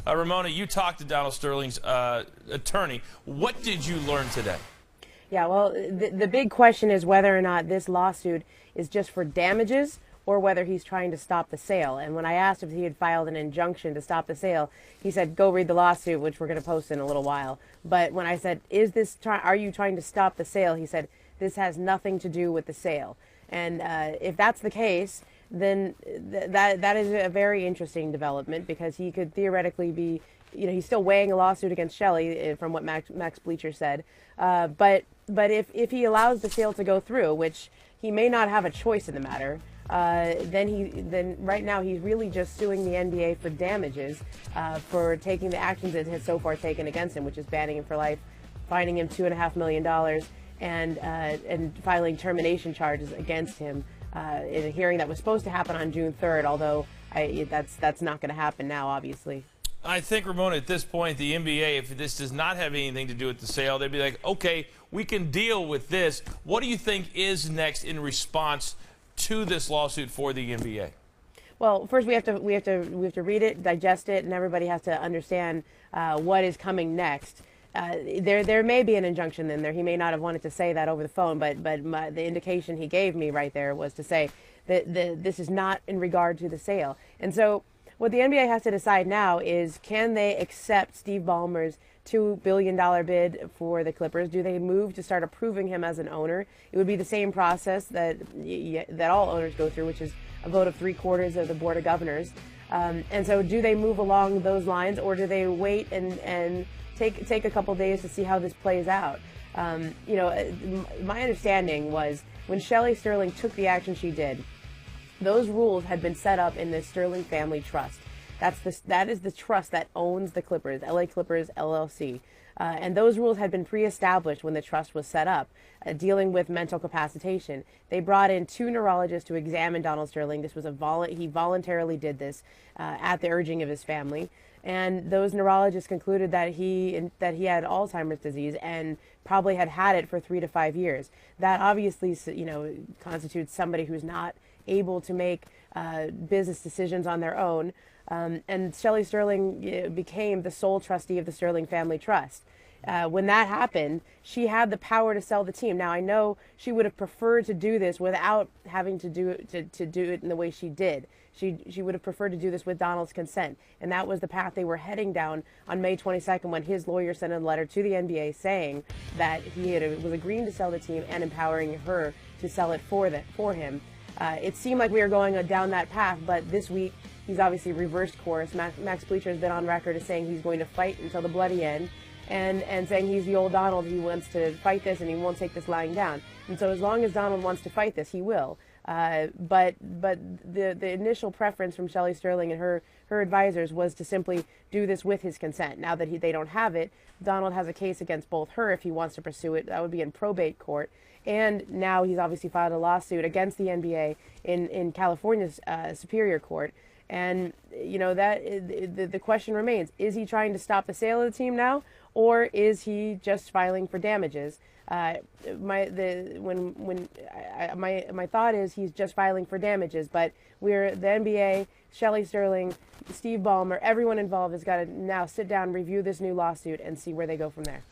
Ramona, you talked to Donald Sterling's attorney. What did you learn today? Yeah, well, the big question is whether or not this lawsuit is just for damages or whether he's trying to stop the sale. And when I asked if he had filed an injunction to stop the sale, he said, go read the lawsuit, which we're going to post in a little while. But when I said, are you trying to stop the sale? He said, this has nothing to do with the sale. And if that's the case, then that is a very interesting development, because he could theoretically be, he's still weighing a lawsuit against Shelley, from what Max Bleacher said. But if he allows the sale to go through, which he may not have a choice in the matter, then right now he's really just suing the NBA for damages for taking the actions it has so far taken against him, which is banning him for life, fining him $2.5 million, and filing termination charges against him in a hearing that was supposed to happen on June 3rd, although that's not going to happen now, obviously. I think, Ramona, at this point, the NBA, if this does not have anything to do with the sale, they'd be like, okay, we can deal with this. What do you think is next in response to this lawsuit for the NBA? Well, first we have to read it, digest it, and everybody has to understand what is coming next. There may be an injunction in there. He may not have wanted to say that over the phone, but the indication he gave me right there was to say that this is not in regard to the sale. And so what the NBA has to decide now is, can they accept Steve Ballmer's $2 billion bid for the Clippers? Do they move to start approving him as an owner? It would be the same process that all owners go through, which is a vote of 3/4 of the Board of Governors. And so do they move along those lines, or do they wait and take a couple days to see how this plays out? My understanding was, when Shelley Sterling took the action she did, those rules had been set up in the Sterling Family Trust. That is the trust that owns the Clippers, LA Clippers LLC. And those rules had been pre-established when the trust was set up, dealing with mental capacitation. They brought in 2 neurologists to examine Donald Sterling. This was he voluntarily did this at the urging of his family. And those neurologists concluded that he had Alzheimer's disease and probably had it for 3 to 5 years. That obviously, constitutes somebody who's not able to make business decisions on their own. And Shelley Sterling became the sole trustee of the Sterling Family Trust. When that happened, she had the power to sell the team. Now, I know she would have preferred to do this without having to do it in the way she did. She would have preferred to do this with Donald's consent, and that was the path they were heading down on May 22nd, when his lawyer sent a letter to the NBA saying that he was agreeing to sell the team and empowering her to sell it for him. It seemed like we were going down that path, but this week he's obviously reversed course. Max Bleacher has been on record as saying he's going to fight until the bloody end, and saying he's the old Donald. He wants to fight this, and he won't take this lying down. And so as long as Donald wants to fight this, he will. But the initial preference from Shelley Sterling and her advisors was to simply do this with his consent. Now that they don't have it, Donald has a case against both her if he wants to pursue it. That would be in probate court. And now he's obviously filed a lawsuit against the NBA in California's Superior Court. And the question remains: is he trying to stop the sale of the team now, or is he just filing for damages? My thought is he's just filing for damages, but the NBA, Shelley Sterling, Steve Ballmer, everyone involved has got to now sit down, review this new lawsuit, and see where they go from there.